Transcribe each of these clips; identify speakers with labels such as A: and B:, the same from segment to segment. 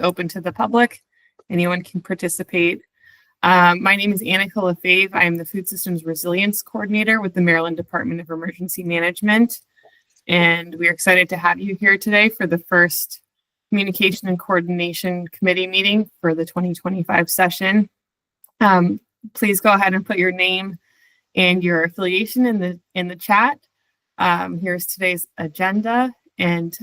A: open to the public. Anyone can participate. My name is Annika Lefebvre. I am the Food Systems Resilience Coordinator with the Maryland Department of Emergency Management. And we're excited to have you here today for the first Communication and Coordination Committee meeting for the 2025 session. Please go ahead and put your name and your affiliation in the chat. Here's today's agenda, and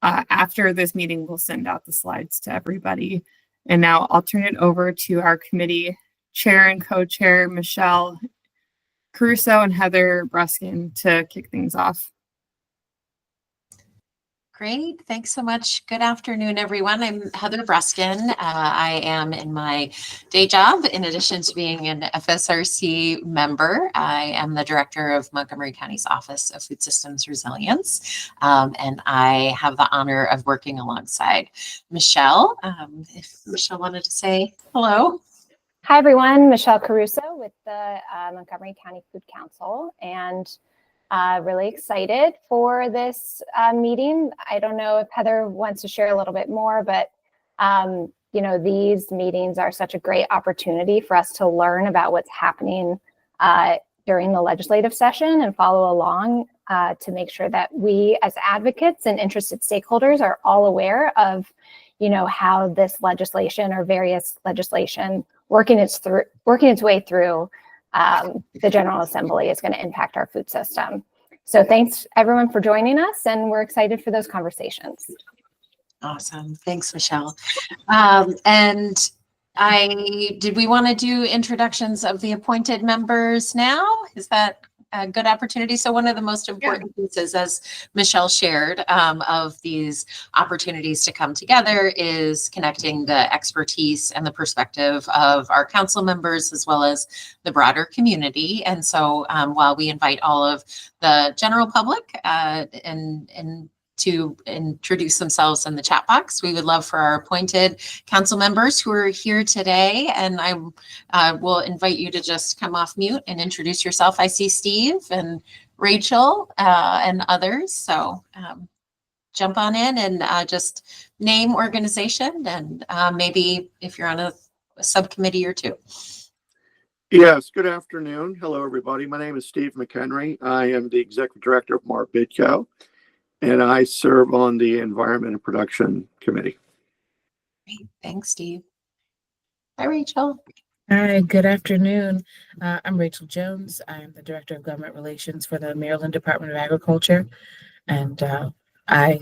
A: after this meeting, we'll send out the slides to everybody. And now I'll turn it over to our committee chair and co-chair, Michelle Caruso and Heather Bruskin, to kick things off.
B: Great. Thanks so much. Good afternoon, everyone. I'm Heather Bruskin. I am in my day job, in addition to being an FSRC member, I am the director of Montgomery County's Office of Food Systems Resilience. And I have the honor of working alongside Michelle. If Michelle wanted to say hello.
C: Hi, everyone. Michelle Caruso with the Montgomery County Food Council, and really excited for this meeting. I don't know if Heather wants to share a little bit more, but you know, these meetings are such a great opportunity for us to learn about what's happening during the legislative session and follow along to make sure that we as advocates and interested stakeholders are all aware of, you know, how this legislation or various legislation working its way through the General Assembly is going to impact our food system. So thanks everyone for joining us, and we're excited for those conversations.
B: Awesome. Thanks, Michelle. And did we want to do introductions of the appointed members now? Is that a good opportunity? So one of the most important pieces, as Michelle shared, of these opportunities to come together is connecting the expertise and the perspective of our council members as well as the broader community. And so while we invite all of the general public and to introduce themselves in the chat box, we would love for our appointed council members who are here today. And I will invite you to just come off mute and introduce yourself. I see Steve and Rachel and others. So jump on in and just name, organization, and maybe if you're on a subcommittee or two.
D: Yes, good afternoon. Hello, everybody. My name is Steve McHenry. I am the Executive Director of Mar Bidco, and I serve on the Environment and Production Committee.
B: Great. Thanks, Steve. Hi, Rachel.
E: Hi, good afternoon. I'm Rachel Jones. I am the Director of Government Relations for the Maryland Department of Agriculture, and I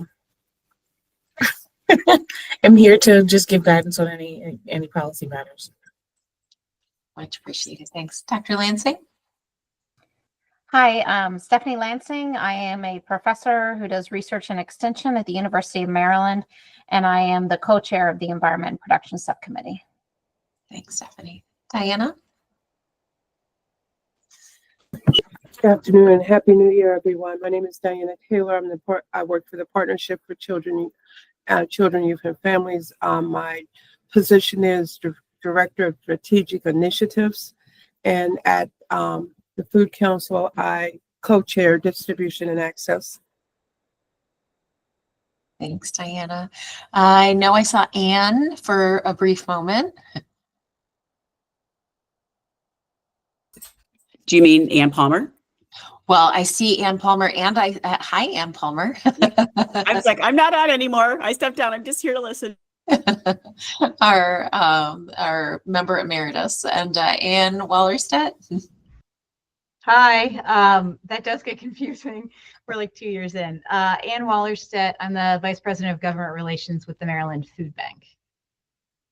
E: am here to just give guidance on any policy matters.
B: Much appreciated. Thanks. Dr. Lansing.
F: Hi, I'm Stephanie Lansing. I am a professor who does research and extension at the University of Maryland, and I am the co-chair of the Environment and Production Subcommittee.
B: Thanks, Stephanie. Diana?
G: Good afternoon and Happy New Year, everyone. My name is Diana Taylor. I work for the Partnership for Children, Youth, and Families. My position is Director of Strategic Initiatives, and at the Food Council, I co-chair Distribution and Access.
B: Thanks, Diana. I know I saw Anne for a brief moment.
H: Do you mean Ann Palmer?
B: Well, I see Ann Palmer, and hi, Ann Palmer.
H: I was like, I'm not on anymore. I stepped down. I'm just here to listen.
B: Our member emeritus, and Ann Wallerstedt.
I: Hi, that does get confusing. We're like 2 years in. Ann Wallerstedt, I'm the Vice President of Government Relations with the Maryland Food Bank.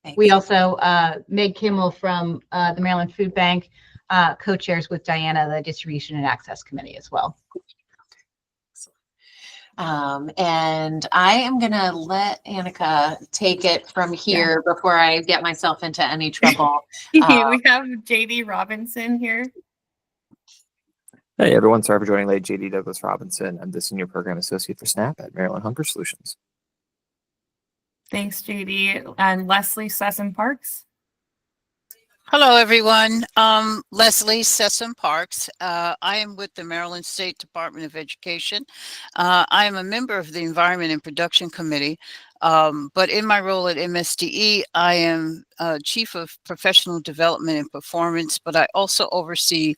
B: Thanks.
I: We also, Meg Kimmel from the Maryland Food Bank, co-chairs with Diana, the Distribution and Access Committee as well.
B: And I am going to let Annika take it from here before I get myself into any trouble.
A: We have JD Robinson here.
J: Hey everyone, sorry for joining late. JD Douglas Robinson. I'm the Senior Program Associate for SNAP at Maryland Hunger Solutions.
A: Thanks, JD. And Leslie Sessom-Parks.
K: Hello, everyone. Leslie Sessom-Parks. I am with the Maryland State Department of Education. I am a member of the Environment and Production Committee. But in my role at MSDE, I am Chief of Professional Development and Performance, but I also oversee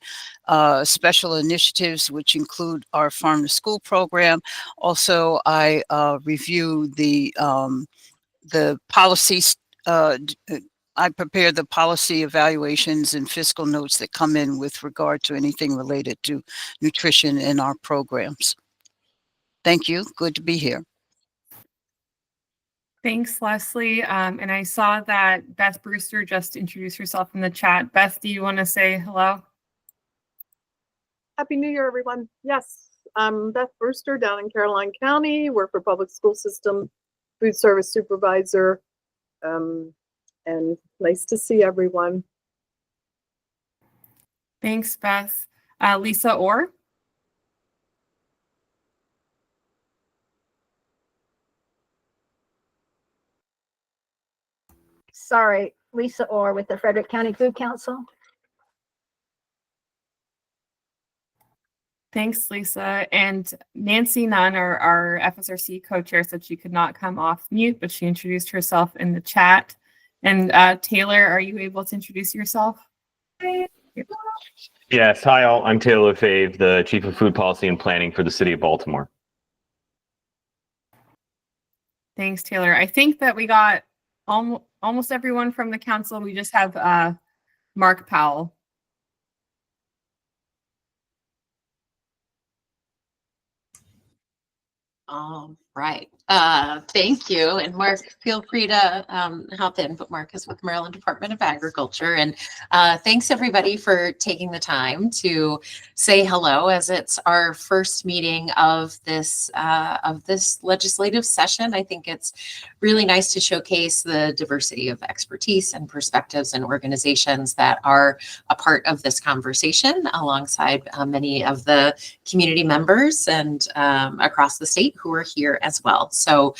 K: special initiatives, which include our Farm to School program. Also, I review the policies. I prepare the policy evaluations and fiscal notes that come in with regard to anything related to nutrition in our programs. Thank you. Good to be here.
A: Thanks, Leslie. And I saw that Beth Brewster just introduced herself in the chat. Beth, do you want to say hello?
L: Happy New Year, everyone. Yes, I'm Beth Brewster down in Caroline County, work for public school system, food service supervisor, and nice to see everyone.
A: Thanks, Beth. Lisa Orr?
M: Sorry, Lisa Orr with the Frederick County Food Council.
A: Thanks, Lisa. And Nancy Nunn, our FSRC co-chair, said she could not come off mute, but she introduced herself in the chat. And Taylor, are you able to introduce yourself?
N: Yes, hi all. I'm Taylor Lefebvre, the Chief of Food Policy and Planning for the City of Baltimore.
A: Thanks, Taylor. I think that we got almost everyone from the council. We just have Mark Powell.
B: All right. Thank you. And Mark, feel free to hop in, but Mark is with Maryland Department of Agriculture. And thanks everybody for taking the time to say hello as it's our first meeting of this legislative session. I think it's really nice to showcase the diversity of expertise and perspectives and organizations that are a part of this conversation alongside many of the community members and across the state who are here as well. So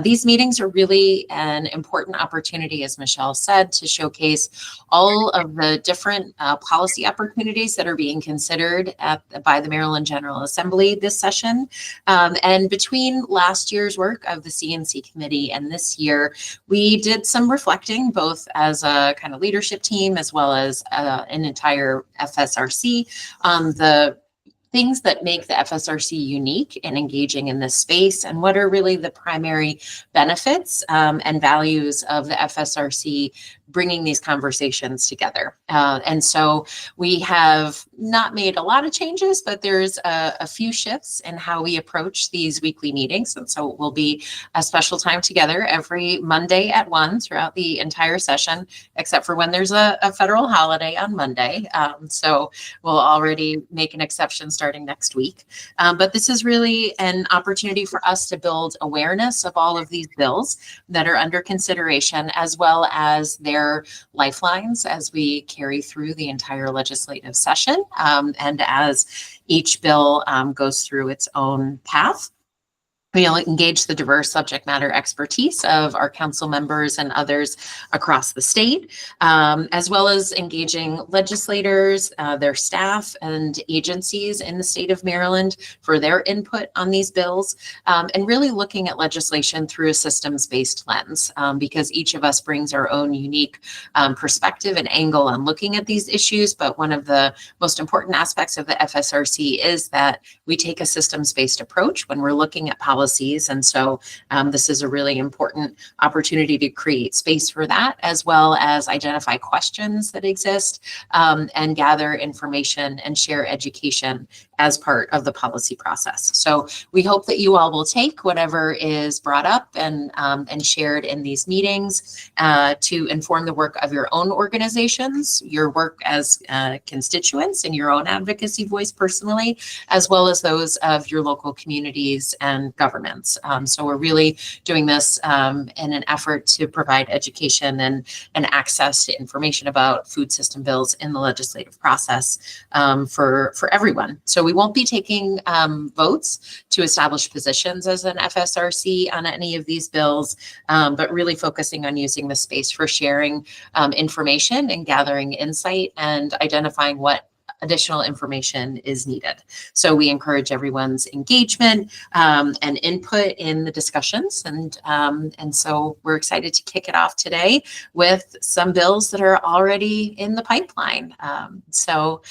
B: these meetings are really an important opportunity, as Michelle said, to showcase all of the different policy opportunities that are being considered by the Maryland General Assembly this session. And between last year's work of the CNC committee and this year, we did some reflecting both as a kind of leadership team as well as an entire FSRC on the things that make the FSRC unique and engaging in this space, and what are really the primary benefits and values of the FSRC bringing these conversations together. And so we have not made a lot of changes, but there's a few shifts in how we approach these weekly meetings. And so it will be a special time together every Monday at 1 throughout the entire session, except for when there's a federal holiday on Monday. So we'll already make an exception starting next week. But this is really an opportunity for us to build awareness of all of these bills that are under consideration, as well as their lifelines as we carry through the entire legislative session and as each bill goes through its own path. We'll engage the diverse subject matter expertise of our council members and others across the state, as well as engaging legislators, their staff and agencies in the state of Maryland for their input on these bills, and really looking at legislation through a systems-based lens, because each of us brings our own unique perspective and angle on looking at these issues. But one of the most important aspects of the FSRC is that we take a systems-based approach when we're looking at policy. And so this is a really important opportunity to create space for that, as well as identify questions that exist and gather information and share education as part of the policy process. So we hope that you all will take whatever is brought up and shared in these meetings to inform the work of your own organizations, your work as constituents and your own advocacy voice personally, as well as those of your local communities and governments. So we're really doing this in an effort to provide education and access to information about food system bills in the legislative process for everyone. So we won't be taking votes to establish positions as an FSRC on any of these bills, but really focusing on using the space for sharing information and gathering insight and identifying what additional information is needed. So we encourage everyone's engagement and input in the discussions. And so we're excited to kick it off today with some bills that are already in the pipeline. So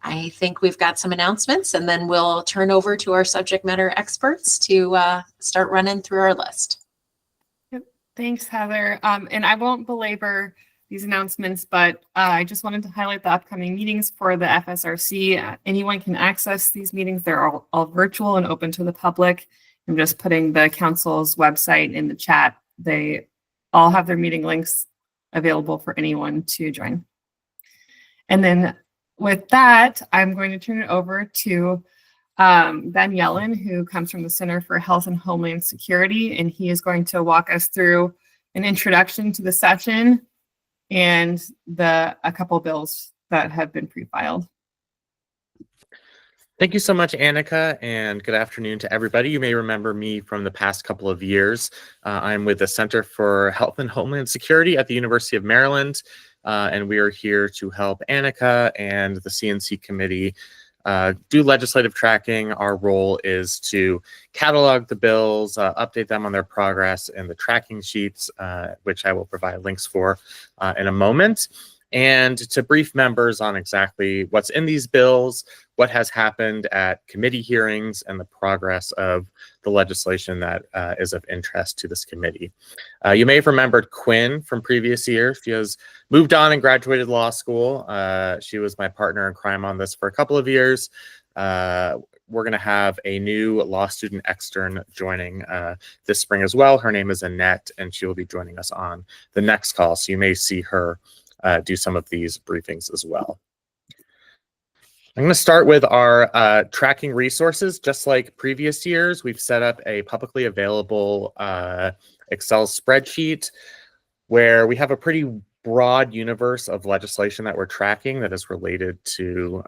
B: I think we've got some announcements, and then we'll turn over to our subject matter experts to start running through our list.
A: Yep. Thanks, Heather. And I won't belabor these announcements, but I just wanted to highlight the upcoming meetings for the FSRC. Anyone can access these meetings. They're all virtual and open to the public. I'm just putting the council's website in the chat. They all have their meeting links available for anyone to join. And then with that, I'm going to turn it over to Ben Yellen, who comes from the Center for Health and Homeland Security, and he is going to walk us through an introduction to the session and a couple bills that have been pre-filed.
O: Thank you so much, Annika, and good afternoon to everybody. You may remember me from the past couple of years. I'm with the Center for Health and Homeland Security at the University of Maryland, and we are here to help Annika and the CNC committee do legislative tracking. Our role is to catalog the bills, update them on their progress in the tracking sheets, which I will provide links for in a moment, and to brief members on exactly what's in these bills, what has happened at committee hearings, and the progress of the legislation that is of interest to this committee. You may have remembered Quinn from previous years. She has moved on and graduated law school. She was my partner in crime on this for a couple of years. We're going to have a new law student extern joining this spring as well. Her name is Annette, and she will be joining us on the next call. So you may see her do some of these briefings as well. I'm going to start with our tracking resources. Just like previous years, we've set up a publicly available Excel spreadsheet where we have a pretty broad universe of legislation that we're tracking that is related to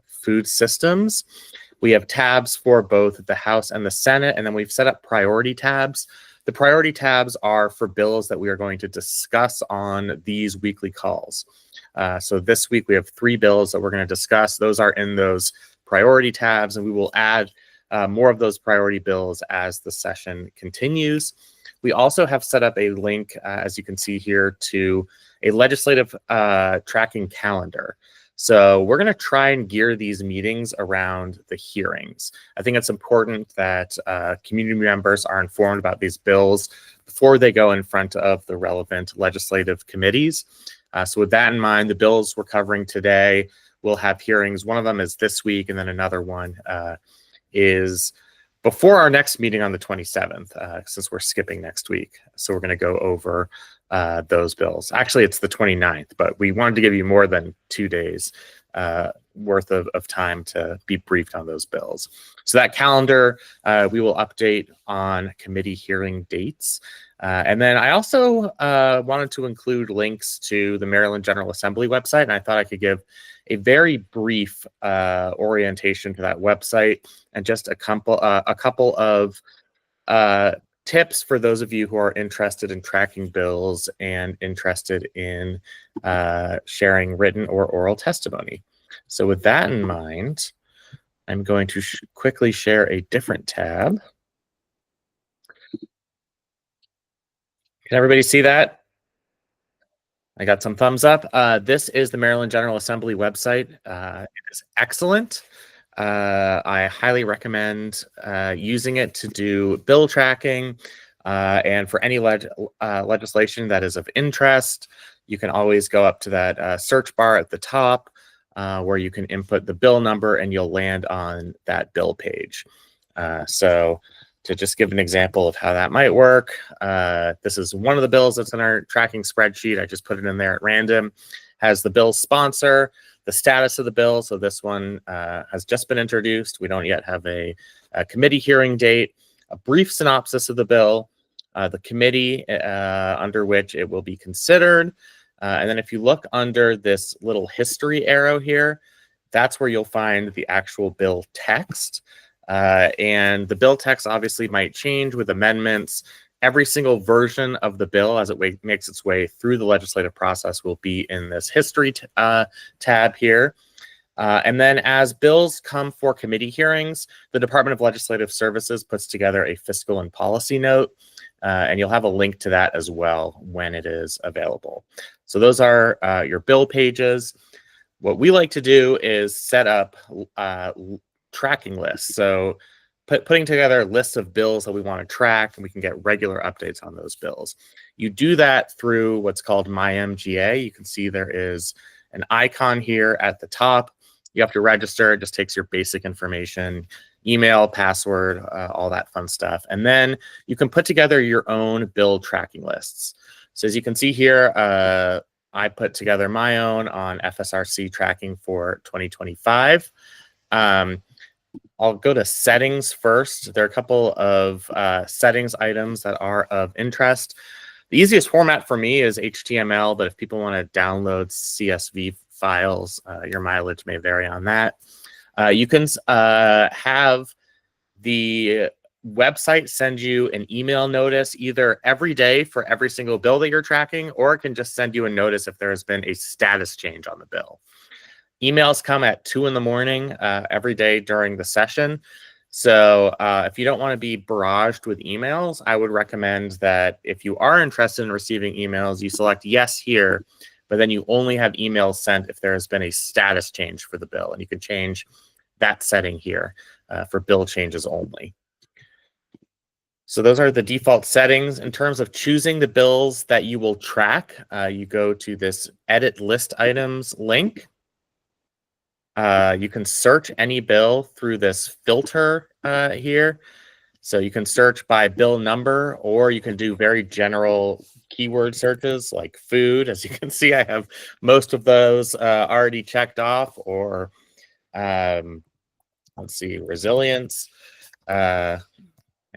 O: food systems. We have tabs for both the House and the Senate, and then we've set up priority tabs. The priority tabs are for bills that we are going to discuss on these weekly calls. So this week we have 3 bills that we're going to discuss. Those are in those priority tabs, and we will add more of those priority bills as the session continues. We also have set up a link, as you can see here, to a legislative tracking calendar. So we're going to try and gear these meetings around the hearings. I think it's important that community members are informed about these bills before they go in front of the relevant legislative committees. So with that in mind, the bills we're covering today will have hearings. One of them is this week, and then another one is before our next meeting on the 27th, since we're skipping next week. So we're going to go over those bills. Actually, it's the 29th, but we wanted to give you more than 2 days worth of time to be briefed on those bills. So that calendar, we will update on committee hearing dates. And then I also wanted to include links to the Maryland General Assembly website, and I thought I could give a very brief orientation to that website and just a couple of tips for those of you who are interested in tracking bills and interested in sharing written or oral testimony. So with that in mind, I'm going to quickly share a different tab. Can everybody see that? I got some thumbs up. This is the Maryland General Assembly website. It is excellent. I highly recommend using it to do bill tracking and for any legislation that is of interest. You can always go up to that search bar at the top where you can input the bill number and you'll land on that bill page. So to just give an example of how that might work, this is one of the bills that's in our tracking spreadsheet. I just put it in there at random. Has the bill sponsor, the status of the bill. So this one has just been introduced. We don't yet have a committee hearing date, a brief synopsis of the bill, the committee under which it will be considered. And then if you look under this little history arrow here, that's where you'll find the actual bill text. And the bill text obviously might change with amendments. Every single version of the bill as it makes its way through the legislative process will be in this history tab here. And then as bills come for committee hearings, the Department of Legislative Services puts together a fiscal and policy note, and you'll have a link to that as well when it is available. So those are your bill pages. What we like to do is set up tracking lists. So putting together lists of bills that we want to track, and we can get regular updates on those bills. You do that through what's called MyMGA. You can see there is an icon here at the top. You have to register. It just takes your basic information, email, password, all that fun stuff. And then you can put together your own bill tracking lists. So as you can see here, I put together my own on FSRC tracking for 2025. I'll go to settings first. There are a couple of settings items that are of interest. The easiest format for me is HTML, but if people want to download CSV files, your mileage may vary on that. You can have the website send you an email notice either every day for every single bill that you're tracking, or it can just send you a notice if there has been a status change on the bill. Emails come at 2 in the morning every day during the session. So if you don't want to be barraged with emails, I would recommend that if you are interested in receiving emails, you select yes here, but then you only have emails sent if there has been a status change for the bill. And you can change that setting here for bill changes only. So those are the default settings. In terms of choosing the bills that you will track, you go to this edit list items link. You can search any bill through this filter here. So you can search by bill number, or you can do very general keyword searches like food. As you can see, I have most of those already checked off, or let's see, resilience. I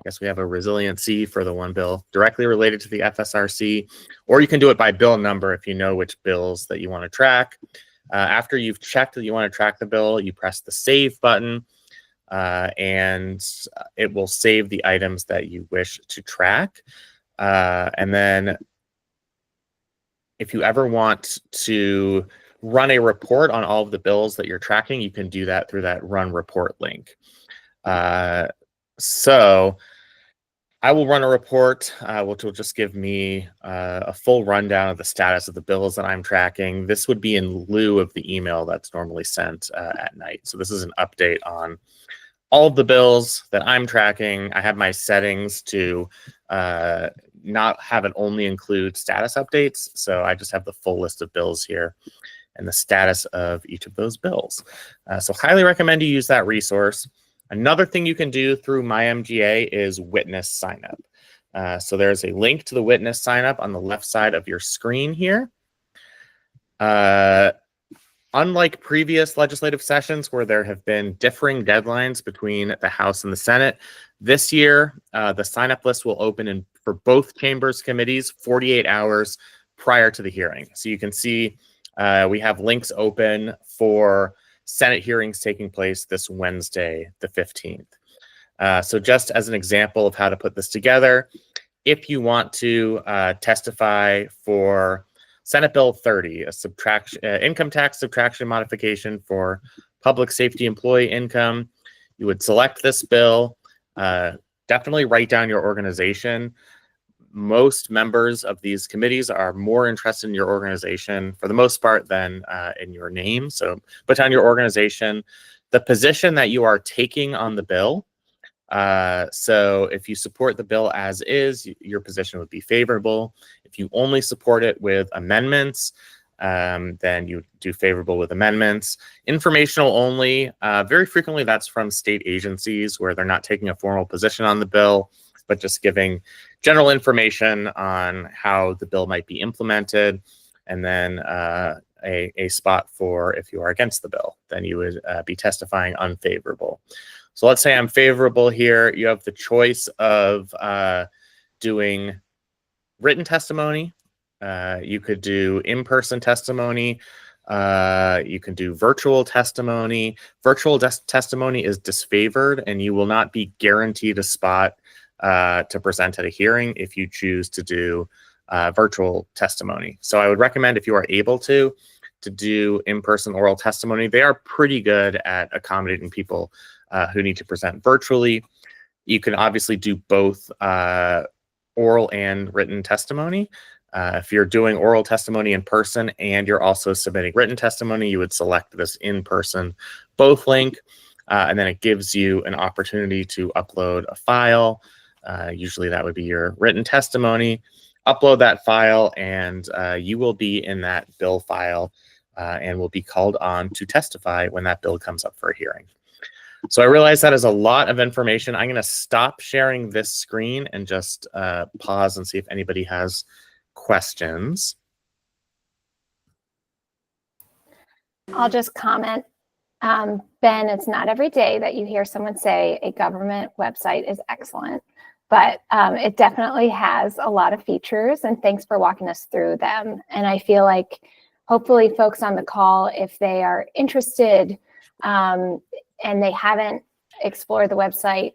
O: guess we have a resiliency for the one bill directly related to the FSRC, or you can do it by bill number if you know which bills that you want to track. After you've checked that you want to track the bill, you press the save button, and it will save the items that you wish to track. And then if you ever want to run a report on all of the bills that you're tracking, you can do that through that run report link. So I will run a report, which will just give me a full rundown of the status of the bills that I'm tracking. This would be in lieu of the email that's normally sent at night. So this is an update on all of the bills that I'm tracking. I have my settings to not have it only include status updates. So I just have the full list of bills here and the status of each of those bills. So highly recommend you use that resource. Another thing you can do through MyMGA is witness sign up. So there's a link to the witness sign up on the left side of your screen here. Unlike previous legislative sessions where there have been differing deadlines between the House and the Senate, this year the sign up list will open for both chambers committees 48 hours prior to the hearing. So you can see we have links open for Senate hearings taking place this Wednesday, the 15th. So just as an example of how to put this together, if you want to testify for Senate Bill 30, a income tax subtraction modification for public safety employee income, you would select this bill, definitely write down your organization. Most members of these committees are more interested in your organization for the most part than in your name. So put down your organization, the position that you are taking on the bill. So if you support the bill as is, your position would be favorable. If you only support it with amendments, then you do favorable with amendments. Informational only, very frequently that's from state agencies where they're not taking a formal position on the bill, but just giving general information on how the bill might be implemented, and then a spot for if you are against the bill, then you would be testifying unfavorable. So let's say I'm favorable here. You have the choice of doing written testimony. You could do in-person testimony. You can do virtual testimony. Virtual testimony is disfavored, and you will not be guaranteed a spot to present at a hearing if you choose to do virtual testimony. So I would recommend, if you are able to, to do in-person oral testimony. They are pretty good at accommodating people who need to present virtually. You can obviously do both oral and written testimony. If you're doing oral testimony in person and you're also submitting written testimony, you would select this in-person both link, and then it gives you an opportunity to upload a file. Usually that would be your written testimony. Upload that file, and you will be in that bill file and will be called on to testify when that bill comes up for a hearing. So I realize that is a lot of information. I'm going to stop sharing this screen and just pause and see if anybody has questions.
C: I'll just comment. Ben, it's not every day that you hear someone say a government website is excellent, but it definitely has a lot of features, and thanks for walking us through them. And I feel like hopefully folks on the call, if they are interested and they haven't explored the website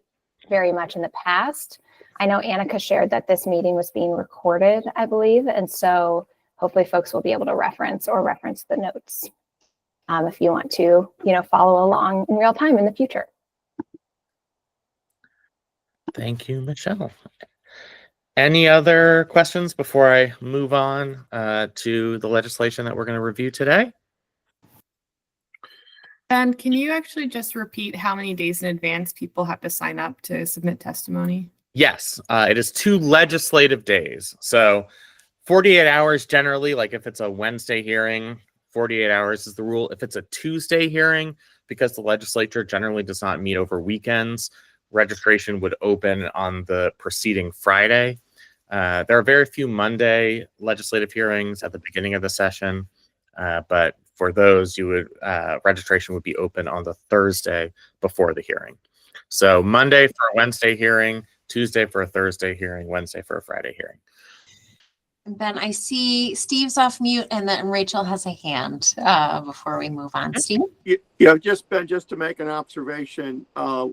C: very much in the past, I know Annika shared that this meeting was being recorded, I believe, and so hopefully folks will be able to reference the notes if you want to, follow along in real time in the future.
O: Thank you, Michelle. Any other questions before I move on to the legislation that we're going to review today?
A: Ben, can you actually just repeat how many days in advance people have to sign up to submit testimony?
O: Yes, it is 2 legislative days. So 48 hours generally, like if it's a Wednesday hearing, 48 hours is the rule. If it's a Tuesday hearing, because the legislature generally does not meet over weekends, registration would open on the preceding Friday. There are very few Monday legislative hearings at the beginning of the session, but for those, registration would be open on the Thursday before the hearing. So Monday for a Wednesday hearing, Tuesday for a Thursday hearing, Wednesday for a Friday hearing.
B: Ben, I see Steve's off mute, and then Rachel has a hand before we move on. Steve?
D: Yeah, Ben, just to make an observation,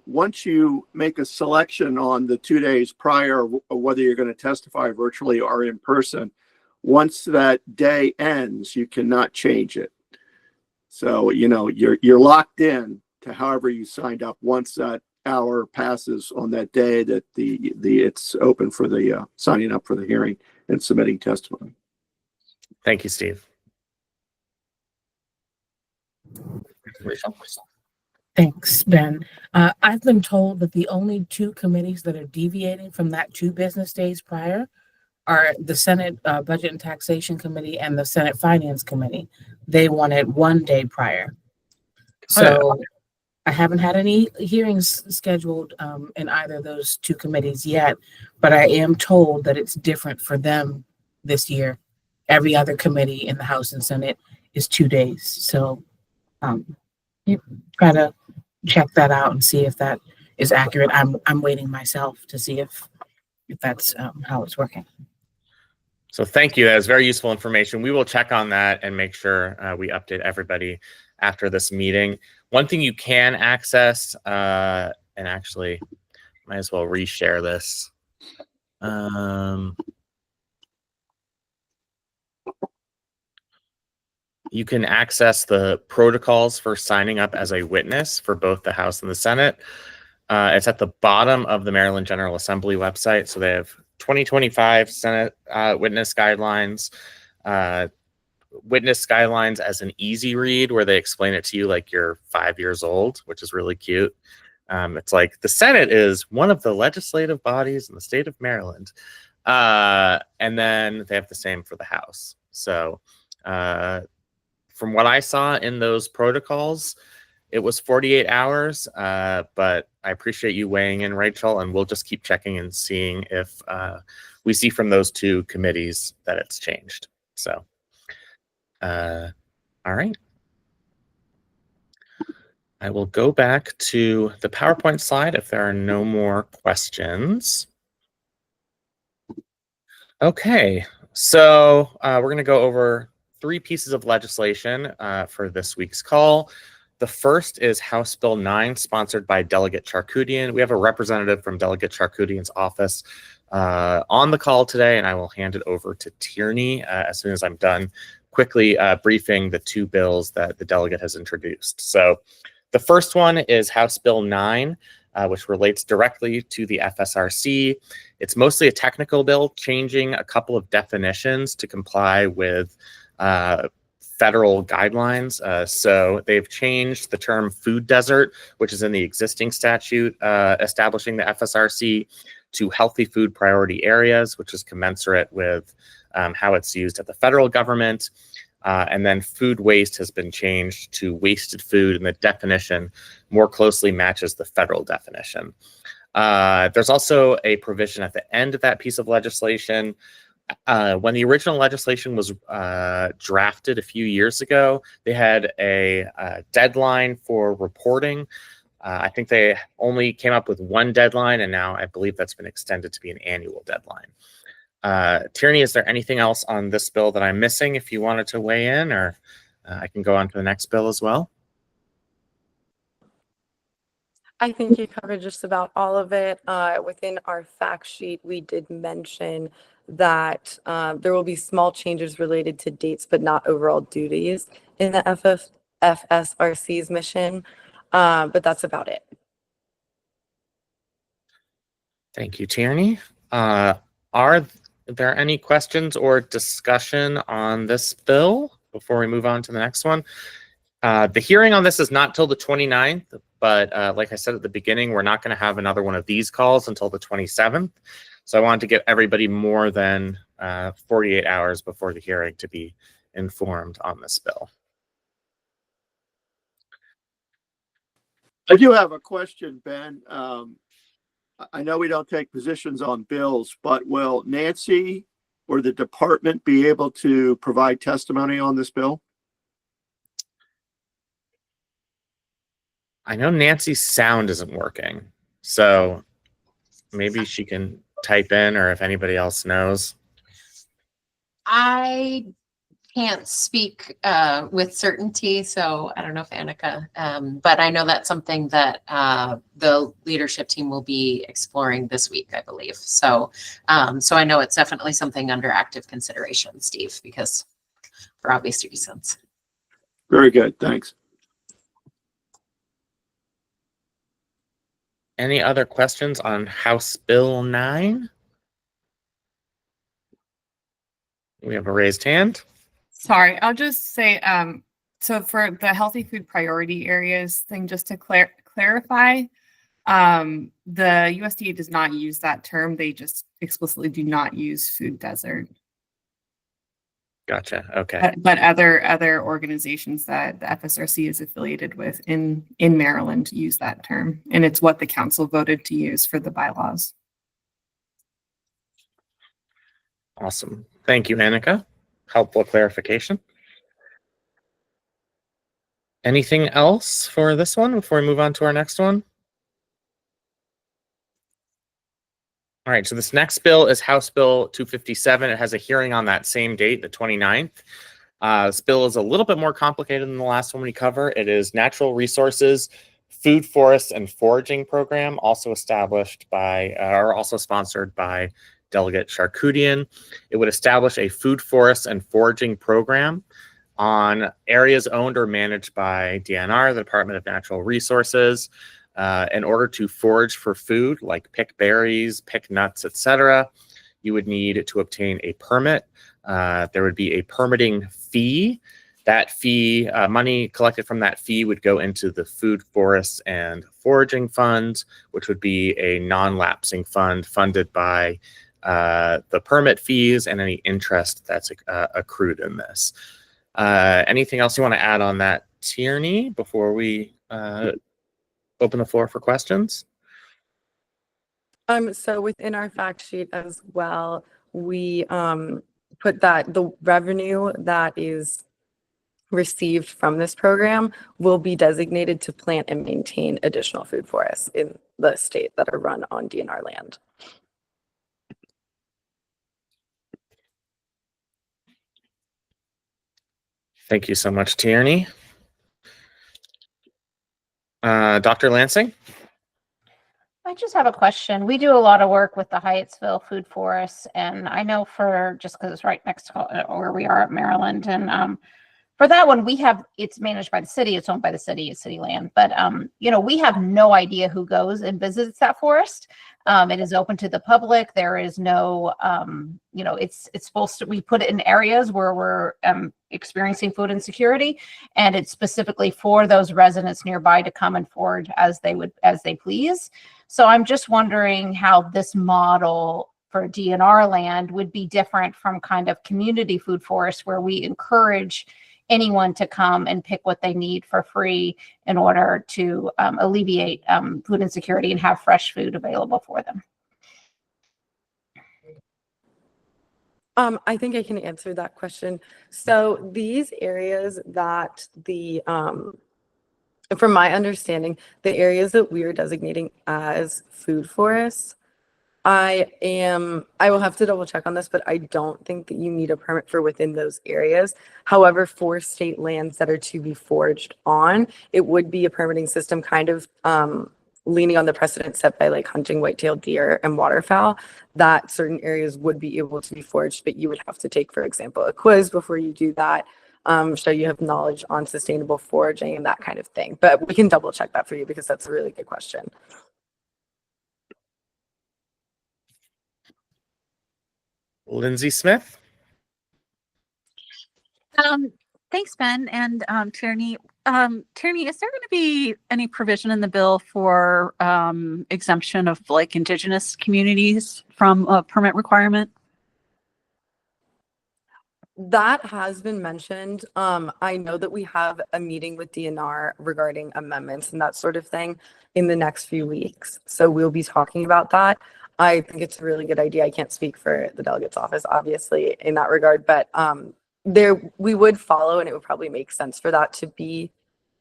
D: once you make a selection on the 2 days prior, whether you're going to testify virtually or in person, once that day ends, you cannot change it. So, you're locked in to however you signed up once that hour passes on that day that it's open for the signing up for the hearing and submitting testimony.
O: Thank you, Steve.
E: Thanks, Ben. I've been told that the only 2 committees that are deviating from that 2 business days prior are the Senate Budget and Taxation Committee and the Senate Finance Committee. They want it 1 day prior. So I haven't had any hearings scheduled in either of those 2 committees yet, but I am told that it's different for them this year. Every other committee in the House and Senate is 2 days. So try to check that out and see if that is accurate. I'm waiting myself to see if that's how it's working.
O: So thank you. That is very useful information. We will check on that and make sure we update everybody after this meeting. One thing you can access, and actually might as well reshare this. You can access the protocols for signing up as a witness for both the House and the Senate. It's at the bottom of the Maryland General Assembly website. So they have 2025 Senate witness guidelines, witness guidelines as an easy read where they explain it to you like you're 5 years old, which is really cute. It's like the Senate is one of the legislative bodies in the state of Maryland. And then they have the same for the House. So from what I saw in those protocols, it was 48 hours, but I appreciate you weighing in, Rachel, and we'll just keep checking and seeing if we see from those 2 committees that it's changed. So, all right. I will go back to the PowerPoint slide if there are no more questions. Okay, so we're going to go over 3 pieces of legislation for this week's call. The first is House Bill 9, sponsored by Delegate Charkoudian. We have a representative from Delegate Charkoudian's office on the call today, and I will hand it over to Tierney as soon as I'm done quickly briefing the two bills that the delegate has introduced. So the first one is House Bill 9, which relates directly to the FSRC. It's mostly a technical bill, changing a couple of definitions to comply with federal guidelines. So they've changed the term food desert, which is in the existing statute establishing the FSRC, to healthy food priority areas, which is commensurate with how it's used at the federal government. And then food waste has been changed to wasted food, and the definition more closely matches the federal definition. There's also a provision at the end of that piece of legislation. When the original legislation was drafted a few years ago, they had a deadline for reporting. I think they only came up with one deadline, and now I believe that's been extended to be an annual deadline. Tierney, is there anything else on this bill that I'm missing if you wanted to weigh in, or I can go on to the next bill as well?
P: I think you covered just about all of it. Within our fact sheet, we did mention that there will be small changes related to dates, but not overall duties in the FSRC's mission. But that's about it.
O: Thank you, Tierney. Are there any questions or discussion on this bill before we move on to the next one? The hearing on this is not till the 29th, but like I said at the beginning, we're not going to have another one of these calls until the 27th. So I wanted to give everybody more than 48 hours before the hearing to be informed on this bill.
D: I do have a question, Ben. I know we don't take positions on bills, but will Nancy or the department be able to provide testimony on this bill?
O: I know Nancy's sound isn't working, so maybe she can type in, or if anybody else knows.
B: I can't speak with certainty, so I don't know if Annika, but I know that's something that the leadership team will be exploring this week, I believe. So, so I know it's definitely something under active consideration, Steve, because for obvious reasons.
D: Very good, thanks.
O: Any other questions on House Bill 9? We have a raised hand.
A: Sorry, I'll just say, so for the healthy food priority areas thing, just to clarify, the USDA does not use that term. They just explicitly do not use food desert.
O: Gotcha. Okay.
A: But other organizations that the FSRC is affiliated with in Maryland use that term, and it's what the council voted to use for the bylaws.
O: Awesome. Thank you, Annika. Helpful clarification. Anything else for this one before we move on to our next one? All right, so this next bill is House Bill 257. It has a hearing on that same date, the 29th. This bill is a little bit more complicated than the last one we cover. It is Natural Resources, Food, Forests, and Foraging Program, also established by, or also sponsored by Delegate Charkoudian. It would establish a food, forests, and foraging program on areas owned or managed by DNR, the Department of Natural Resources, in order to forage for food, like pick berries, pick nuts, etc. You would need to obtain a permit. There would be a permitting fee. That fee, money collected from that fee would go into the Food, Forests, and Foraging Fund, which would be a non-lapsing fund funded by the permit fees and any interest that's accrued in this. Anything else you want to add on that, Tierney, before we open the floor for questions?
P: So within our fact sheet as well, we put that the revenue that is received from this program will be designated to plant and maintain additional food forests in the state that are run on DNR land.
O: Thank you so much, Tierney. Dr. Lansing?
F: I just have a question. We do a lot of work with the Hyattsville Food Forest, and I know for just because it's right next to where we are at Maryland, and for that one, it's managed by the city. It's owned by the city. It's city land. But, we have no idea who goes and visits that forest. It is open to the public. There is no, it's supposed to, we put it in areas where we're experiencing food insecurity. And it's specifically for those residents nearby to come and forage as they please. So I'm just wondering how this model for DNR land would be different from kind of community food forests where we encourage anyone to come and pick what they need for free in order to alleviate food insecurity and have fresh food available for them.
P: I think I can answer that question. So these areas that from my understanding, the areas that we are designating as food forests, I will have to double check on this, but I don't think that you need a permit for within those areas. However, for state lands that are to be foraged on, it would be a permitting system kind of leaning on the precedent set by like hunting white-tailed deer and waterfowl, that certain areas would be able to be foraged, but you would have to take, for example, a quiz before you do that, so you have knowledge on sustainable foraging and that kind of thing. But we can double check that for you because that's a really good question.
O: Lindsay Smith.
Q: Thanks, Ben and Tierney. Tierney, is there going to be any provision in the bill for exemption of like Indigenous communities from a permit requirement?
P: That has been mentioned. I know that we have a meeting with DNR regarding amendments and that sort of thing in the next few weeks. So we'll be talking about that. I think it's a really good idea. I can't speak for the delegate's office, obviously, in that regard, but we would follow, and it would probably make sense for that to be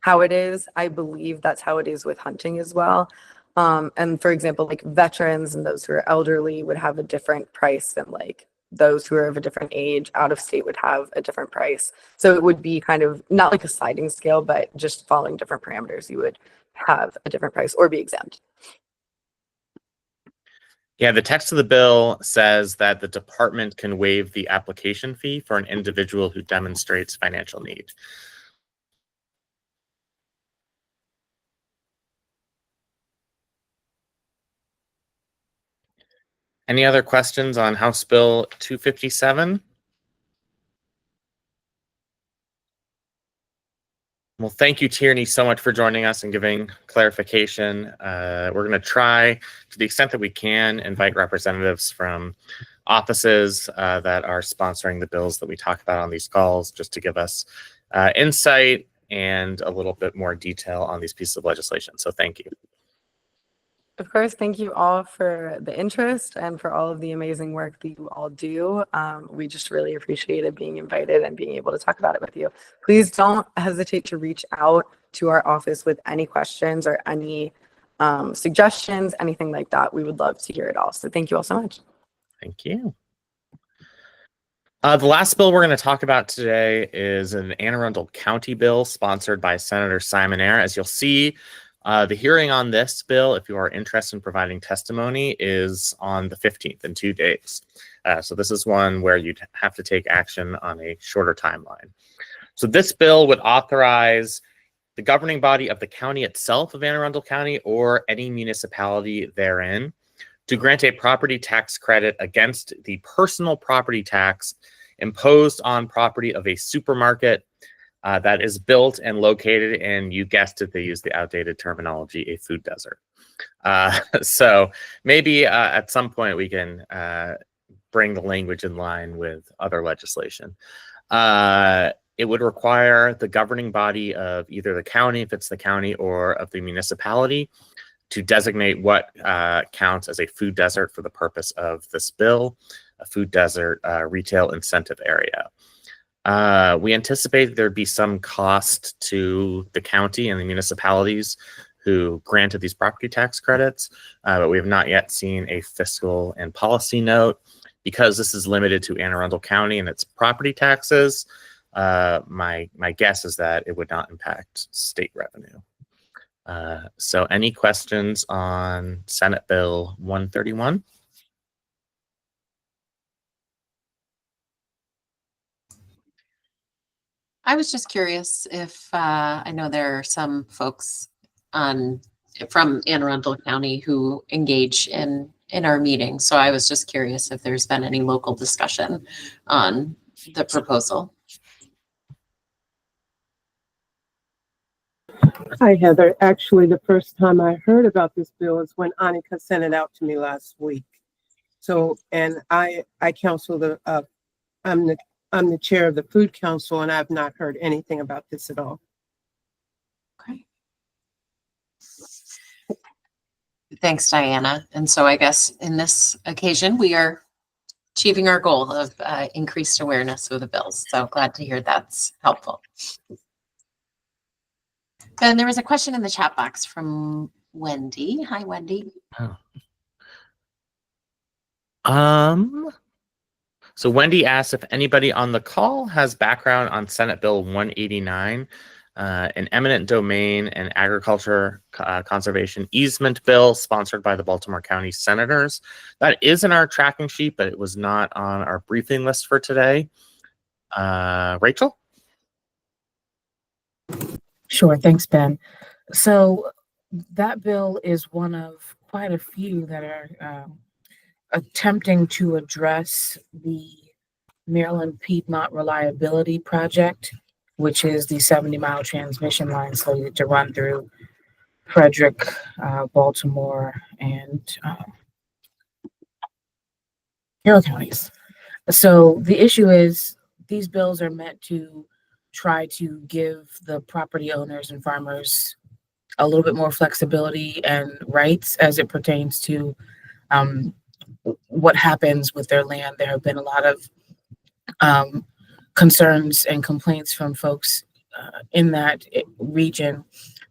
P: how it is. I believe that's how it is with hunting as well. And for example, like veterans and those who are elderly would have a different price than like those who are of a different age out of state would have a different price. So it would be kind of not like a sliding scale, but just following different parameters, you would have a different price or be exempt.
O: Yeah, the text of the bill says that the department can waive the application fee for an individual who demonstrates financial need. Any other questions on House Bill 257? Well, thank you, Tierney, so much for joining us and giving clarification. We're going to try, to the extent that we can, invite representatives from offices that are sponsoring the bills that we talk about on these calls, just to give us insight and a little bit more detail on these pieces of legislation. So thank you.
P: Of course, thank you all for the interest and for all of the amazing work that you all do. We just really appreciated being invited and being able to talk about it with you. Please don't hesitate to reach out to our office with any questions or any suggestions, anything like that. We would love to hear it all. So thank you all so much.
O: Thank you. The last bill we're going to talk about today is an Anne Arundel County bill sponsored by Senator Simonaire. As you'll see, the hearing on this bill, if you are interested in providing testimony, is on the 15th in 2 days. So this is one where you'd have to take action on a shorter timeline. So this bill would authorize the governing body of the county itself of Anne Arundel County or any municipality therein to grant a property tax credit against the personal property tax imposed on property of a supermarket that is built and located, and you guessed it, they use the outdated terminology, a food desert. So maybe at some point we can bring the language in line with other legislation. It would require the governing body of either the county, if it's the county, or of the municipality to designate what counts as a food desert for the purpose of this bill, a food desert retail incentive area. We anticipate there'd be some cost to the county and the municipalities who granted these property tax credits, but we have not yet seen a fiscal and policy note. Because this is limited to Anne Arundel County and its property taxes, my guess is that it would not impact state revenue. So any questions on Senate Bill 131?
B: I was just curious if, I know there are some folks from Anne Arundel County who engage in our meetings. So I was just curious if there's been any local discussion on the proposal.
G: Hi, Heather. Actually, the first time I heard about this bill is when Annika sent it out to me last week. So, and I counsel I'm the chair of the Food Council, and I've not heard anything about this at all.
B: Okay. Thanks, Diana. And so I guess in this occasion, we are achieving our goal of increased awareness of the bills. So glad to hear that's helpful. And there was a question in the chat box from Wendy. Hi, Wendy.
O: So Wendy asked if anybody on the call has background on Senate Bill 189, an eminent domain and agriculture conservation easement bill sponsored by the Baltimore County Senators. That is in our tracking sheet, but it was not on our briefing list for today. Rachel?
E: Sure, thanks, Ben. So that bill is one of quite a few that are attempting to address the Maryland Piedmont Reliability Project, which is the 70-mile transmission line slated to run through Frederick, Baltimore, and Carroll counties. So the issue is these bills are meant to try to give the property owners and farmers a little bit more flexibility and rights as it pertains to what happens with their land. There have been a lot of concerns and complaints from folks in that region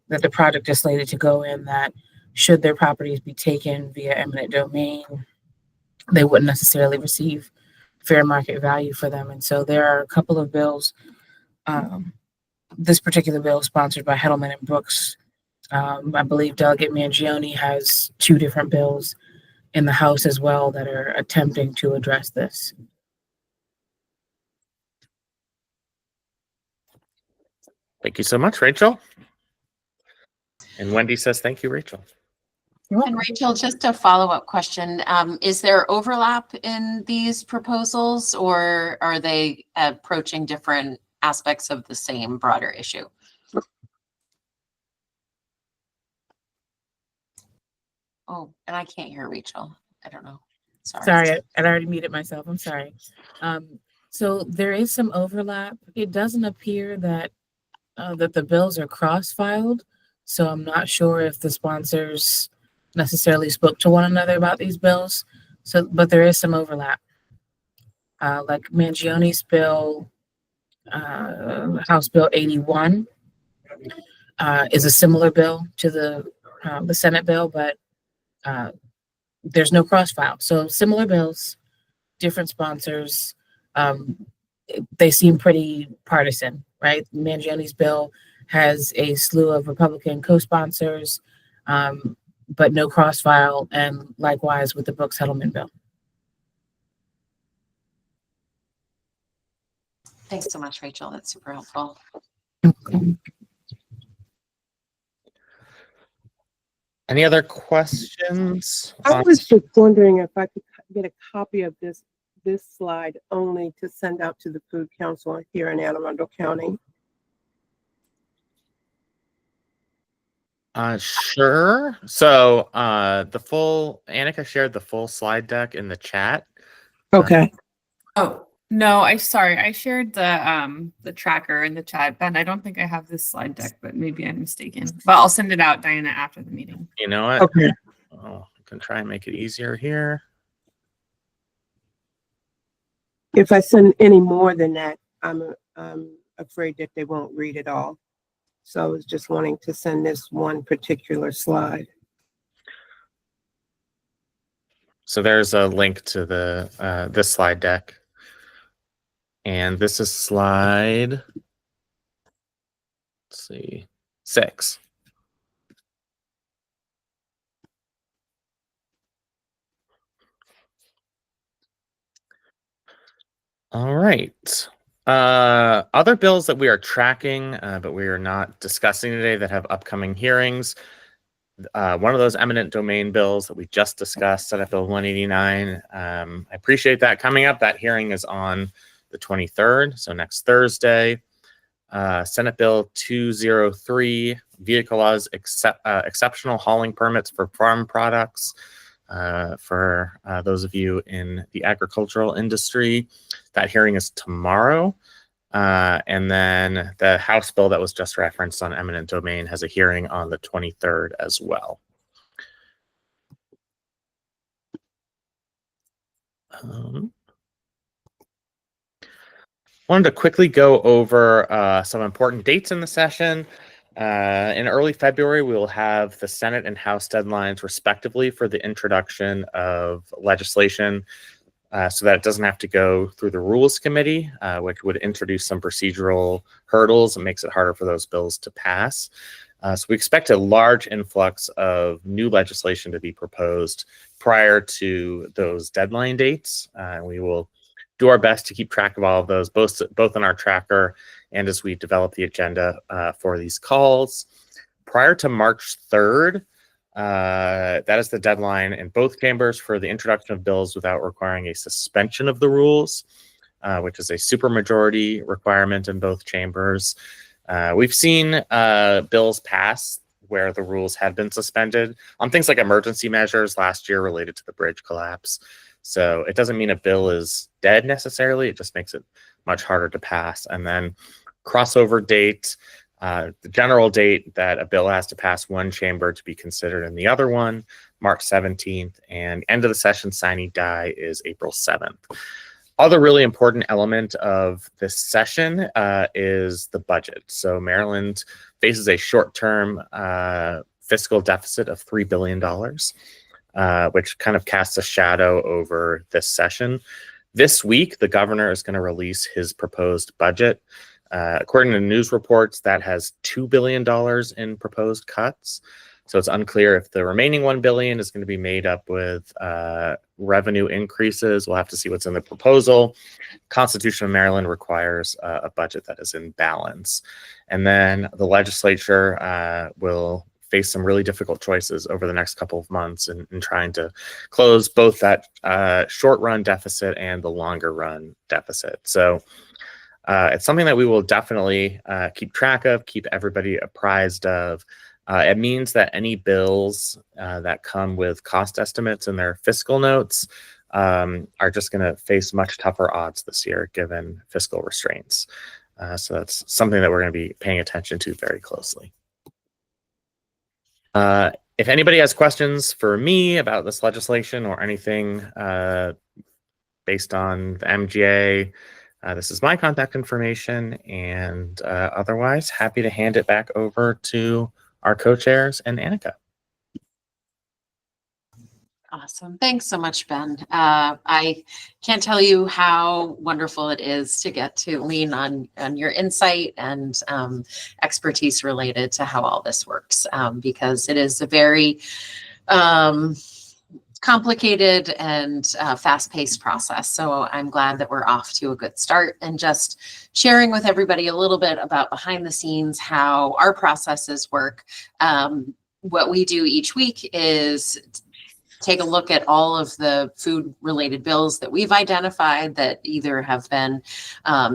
E: that the project is slated to go in, that should their properties be taken via eminent domain, they wouldn't necessarily receive fair market value for them. And so there are a couple of bills. This particular bill is sponsored by Hettleman and Brooks. I believe Delegate Mangione has 2 different bills in the House as well that are attempting to address this.
O: Thank you so much, Rachel. And Wendy says, thank you, Rachel.
B: And Rachel, just a follow-up question. Is there overlap in these proposals, or are they approaching different aspects of the same broader issue? Oh, and I can't hear Rachel. I don't know.
E: Sorry, I'd already muted myself. I'm sorry. So there is some overlap. It doesn't appear that that the bills are cross-filed. So I'm not sure if the sponsors necessarily spoke to one another about these bills. So, but there is some overlap. Like Mangione's bill, House Bill 81, is a similar bill to the Senate bill, but there's no cross-file. So similar bills, different sponsors. They seem pretty partisan, right? Mangione's bill has a slew of Republican co-sponsors, but no cross-file, and likewise with the Brooks-Hettleman bill.
B: Thanks so much, Rachel. That's super helpful.
O: Any other questions?
G: I was just wondering if I could get a copy of this slide only to send out to the Food Council here in Anne Arundel County.
O: Sure. So Annika shared the full slide deck in the chat.
G: Okay.
A: Oh, no, I shared the tracker in the chat. Ben, I don't think I have this slide deck, but maybe I'm mistaken. But I'll send it out, Diana, after the meeting.
O: You know what?
G: Okay.
O: Oh, I can try and make it easier here.
G: If I send any more than that, I'm afraid that they won't read it all. So I was just wanting to send this one particular slide.
O: So there's a link to the this slide deck. And this is slide, let's see, 6. All right. Other bills that we are tracking, but we are not discussing today that have upcoming hearings. One of those eminent domain bills that we just discussed, Senate Bill 189. I appreciate that coming up. That hearing is on the 23rd, so next Thursday. Senate Bill 203, vehicle laws, exceptional hauling permits for farm products. For those of you in the agricultural industry, that hearing is tomorrow. And then the House bill that was just referenced on eminent domain has a hearing on the 23rd as well. Wanted to quickly go over some important dates in the session. In early February, we will have the Senate and House deadlines respectively for the introduction of legislation so that it doesn't have to go through the Rules Committee, which would introduce some procedural hurdles and makes it harder for those bills to pass. So we expect a large influx of new legislation to be proposed prior to those deadline dates. We will do our best to keep track of all of those, both in our tracker and as we develop the agenda for these calls. Prior to March 3rd, that is the deadline in both chambers for the introduction of bills without requiring a suspension of the rules, which is a supermajority requirement in both chambers. We've seen bills pass where the rules had been suspended on things like emergency measures last year related to the bridge collapse. So it doesn't mean a bill is dead necessarily. It just makes it much harder to pass. And then crossover date, the general date that a bill has to pass one chamber to be considered in the other one, March 17th, and end of the session sine die is April 7th. Other really important element of this session is the budget. So Maryland faces a short-term fiscal deficit of $3 billion. Which kind of casts a shadow over this session. This week, the governor is going to release his proposed budget. According to news reports, that has $2 billion in proposed cuts. So it's unclear if the remaining $1 billion is going to be made up with revenue increases. We'll have to see what's in the proposal. Constitution of Maryland requires a budget that is in balance. And then the legislature will face some really difficult choices over the next couple of months in trying to close both that short-run deficit and the longer-run deficit. So it's something that we will definitely keep track of, keep everybody apprised of. It means that any bills that come with cost estimates in their fiscal notes are just going to face much tougher odds this year, given fiscal restraints. So that's something that we're going to be paying attention to very closely. If anybody has questions for me about this legislation or anything based on the MGA, this is my contact information, and otherwise happy to hand it back over to our co-chairs and Annika.
B: Awesome. Thanks so much, Ben. I can't tell you how wonderful it is to get to lean on your insight and expertise related to how all this works, because it is a very complicated and fast-paced process. So I'm glad that we're off to a good start, and just sharing with everybody a little bit about behind the scenes, how our processes work. What we do each week is take a look at all of the food related bills that we've identified that either have been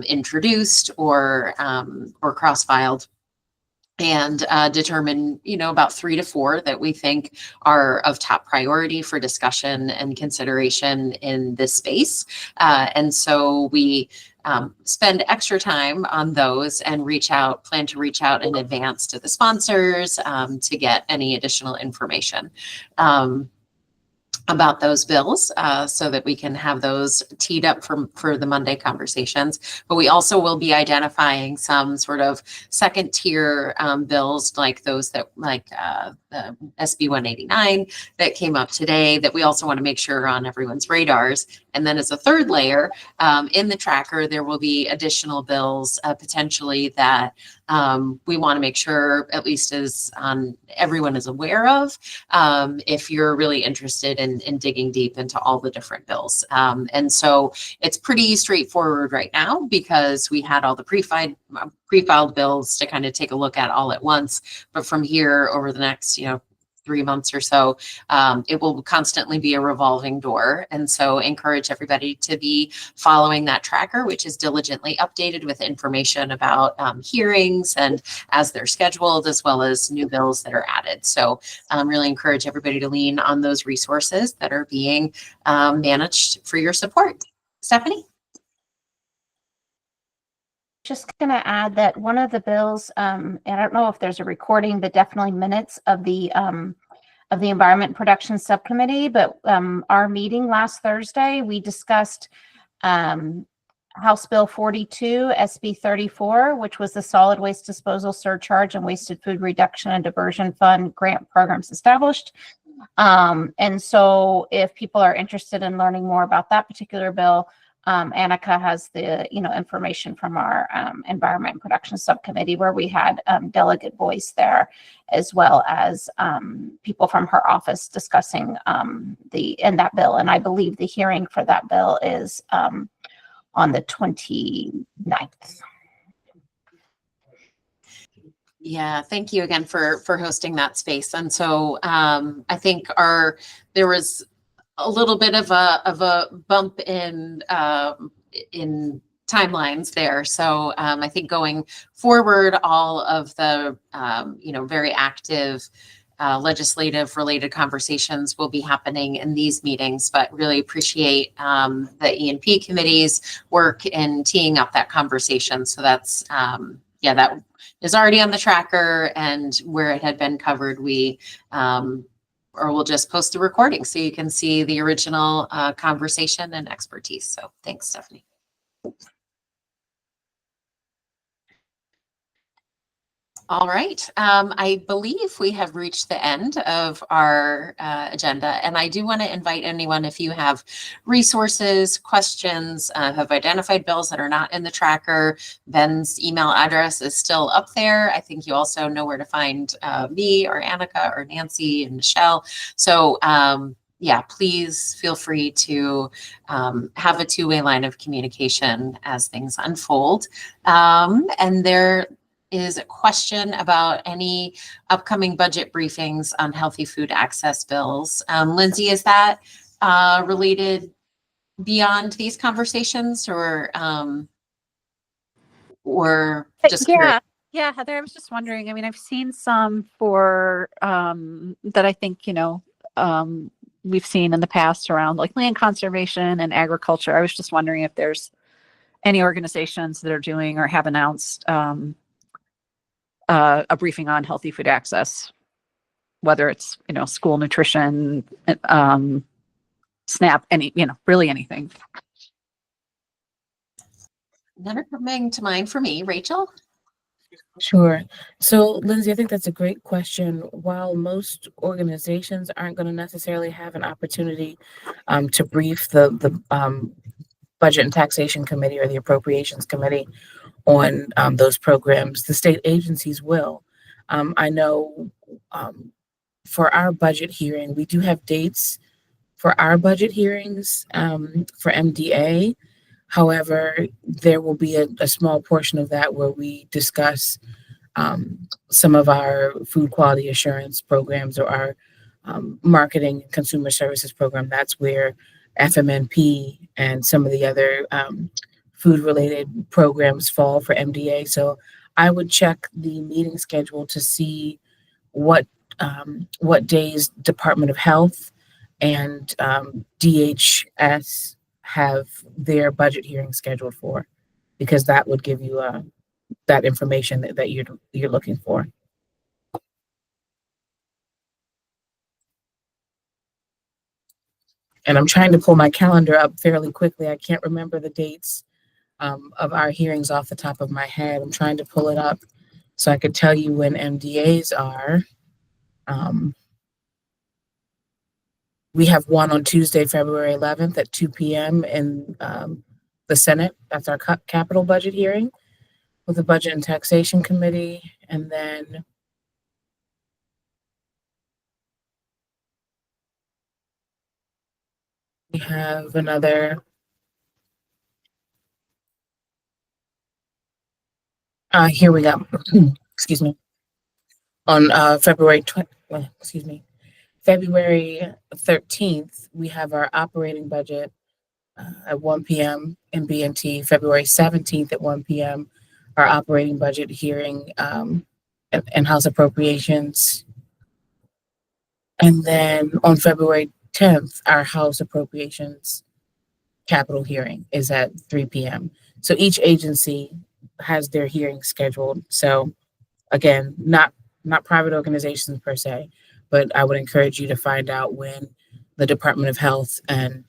B: introduced or cross-filed, and determine, about 3 to 4 that we think are of top priority for discussion and consideration in this space. And so we spend extra time on those and plan to reach out in advance to the sponsors to get any additional information about those bills, so that we can have those teed up for the Monday conversations. But we also will be identifying some sort of second tier bills, like those that the SB 189 that came up today, that we also want to make sure are on everyone's radars. And then as a third layer, in the tracker, there will be additional bills potentially that we want to make sure at least everyone is aware of. If you're really interested in in digging deep into all the different bills. And so it's pretty straightforward right now because we had all the pre-filed bills to kind of take a look at all at once. But from here over the next, 3 months or so, it will constantly be a revolving door. And so encourage everybody to be following that tracker, which is diligently updated with information about hearings and as they're scheduled, as well as new bills that are added. So really encourage everybody to lean on those resources that are being managed for your support. Stephanie?
F: Just going to add that one of the bills, and I don't know if there's a recording, but definitely minutes of the Environment and Production Subcommittee. But our meeting last Thursday, we discussed House Bill 42, SB 34, which was the Solid Waste Disposal Surcharge and Wasted Food Reduction and Diversion Fund grant programs established. And so if people are interested in learning more about that particular bill, Annika has the information from our Environment and Production Subcommittee, where we had delegate voice there, as well as people from her office discussing that bill. And I believe the hearing for that bill is on the 29th.
B: Yeah, thank you again for hosting that space. And so I think there was a little bit of a bump in timelines there. So I think going forward, all of the very active legislative related conversations will be happening in these meetings, but really appreciate the E&P committee's work in teeing up that conversation. So that's that is already on the tracker, and where it had been covered, we'll just post a recording so you can see the original conversation and expertise. So thanks, Stephanie. All right. I believe we have reached the end of our agenda, and I do want to invite anyone, if you have resources, questions, have identified bills that are not in the tracker. Ben's email address is still up there. I think you also know where to find me or Annika or Nancy and Michelle. So please feel free to have a two-way line of communication as things unfold. And there is a question about any upcoming budget briefings on healthy food access bills. Lindsay, is that related beyond these conversations, or just curious?
Q: Yeah, Heather, I was just wondering. I mean, I've seen some for that I think we've seen in the past around like land conservation and agriculture. I was just wondering if there's any organizations that are doing or have announced a briefing on healthy food access, whether it's school nutrition, SNAP, really anything.
B: None are coming to mind for me. Rachel?
E: Sure. So, Lindsay, I think that's a great question. While most organizations aren't going to necessarily have an opportunity to brief the Budget and Taxation Committee or the Appropriations Committee on those programs, the state agencies will. I know for our budget hearing, we do have dates for our budget hearings for MDA. However, there will be a small portion of that where we discuss some of our food quality assurance programs or our marketing and consumer services program. That's where FMNP and some of the other food-related programs fall for MDA. So I would check the meeting schedule to see what days Department of Health and DHS have their budget hearing scheduled for, because that would give you that information that you're looking for. And I'm trying to pull my calendar up fairly quickly. I can't remember the dates of our hearings off the top of my head. I'm trying to pull it up so I could tell you when MDAs are. We have one on Tuesday, February 11th at 2 p.m. in the Senate. That's our capital budget hearing with the Budget and Taxation Committee. And then We have another. Here we go. Excuse me. On February 13th, we have our operating budget at 1 p.m. in BMT. February 17th at 1 p.m., our operating budget hearing and House Appropriations. And then on February 10th, our House Appropriations capital hearing is at 3 p.m. So each agency has their hearing scheduled. So again, not private organizations per se, but I would encourage you to find out when the Department of Health and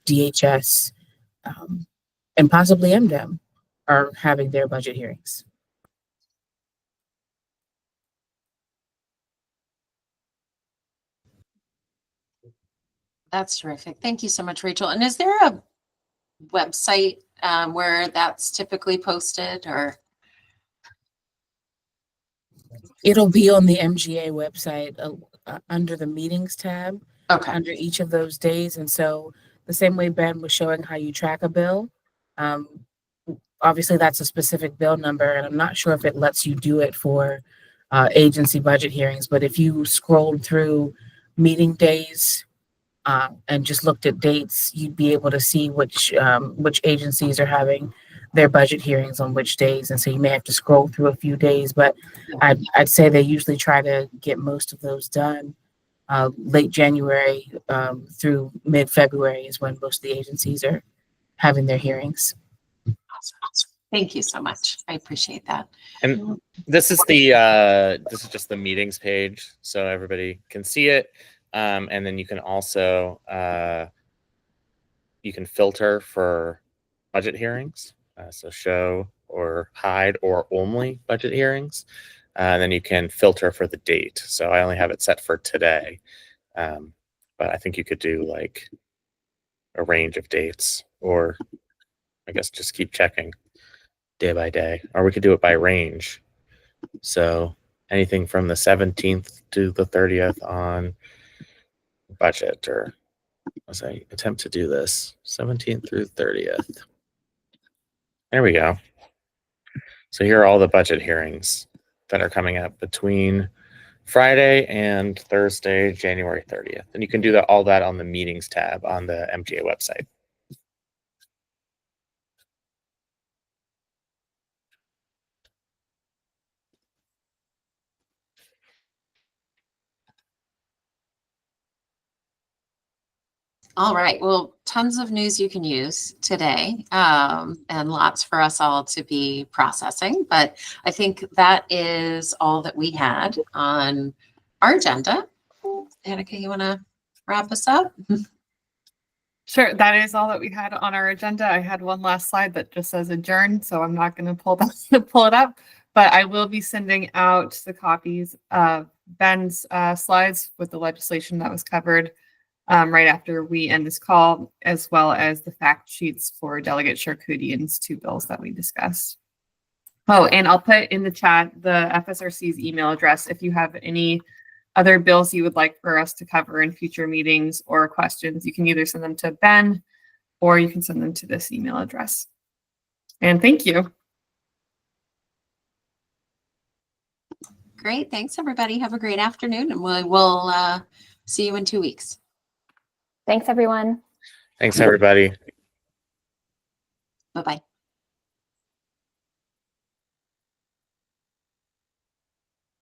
E: DHS and possibly MDEM are having their budget hearings.
B: That's terrific. Thank you so much, Rachel. And is there a website where that's typically posted, or?
E: It'll be on the MGA website under the meetings tab, under each of those days. And so the same way Ben was showing how you track a bill, obviously that's a specific bill number, and I'm not sure if it lets you do it for agency budget hearings, but if you scrolled through meeting days and just looked at dates, you'd be able to see which agencies are having their budget hearings on which days. And so you may have to scroll through a few days, but I'd say they usually try to get most of those done late January through mid-February is when most of the agencies are having their hearings.
B: Awesome. Thank you so much. I appreciate that.
O: And this is just the meetings page, so everybody can see it. And then you can also you can filter for budget hearings, so show or hide or only budget hearings. And then you can filter for the date. So I only have it set for today, but I think you could do like a range of dates, or I guess just keep checking day by day, or we could do it by range. So anything from the 17th to the 30th on budget, or as I attempt to do this, 17th through 30th. There we go. So here are all the budget hearings that are coming up between Friday and Thursday, January 30th. And you can do all that on the meetings tab on the MGA website.
B: All right. Well, tons of news you can use today, and lots for us all to be processing. But I think that is all that we had on our agenda. Annika, you want to wrap us up?
A: Sure, that is all that we had on our agenda. I had one last slide that just says adjourn, so I'm not going to pull it up, but I will be sending out the copies of Ben's slides with the legislation that was covered right after we end this call, as well as the fact sheets for Delegate Charkoudian's two bills that we discussed. Oh, and I'll put in the chat the FSRC's email address if you have any other bills you would like for us to cover in future meetings or questions. You can either send them to Ben or you can send them to this email address. And thank you.
B: Great. Thanks, everybody. Have a great afternoon, and we'll see you in 2 weeks.
C: Thanks, everyone.
O: Thanks, everybody.
B: Bye-bye.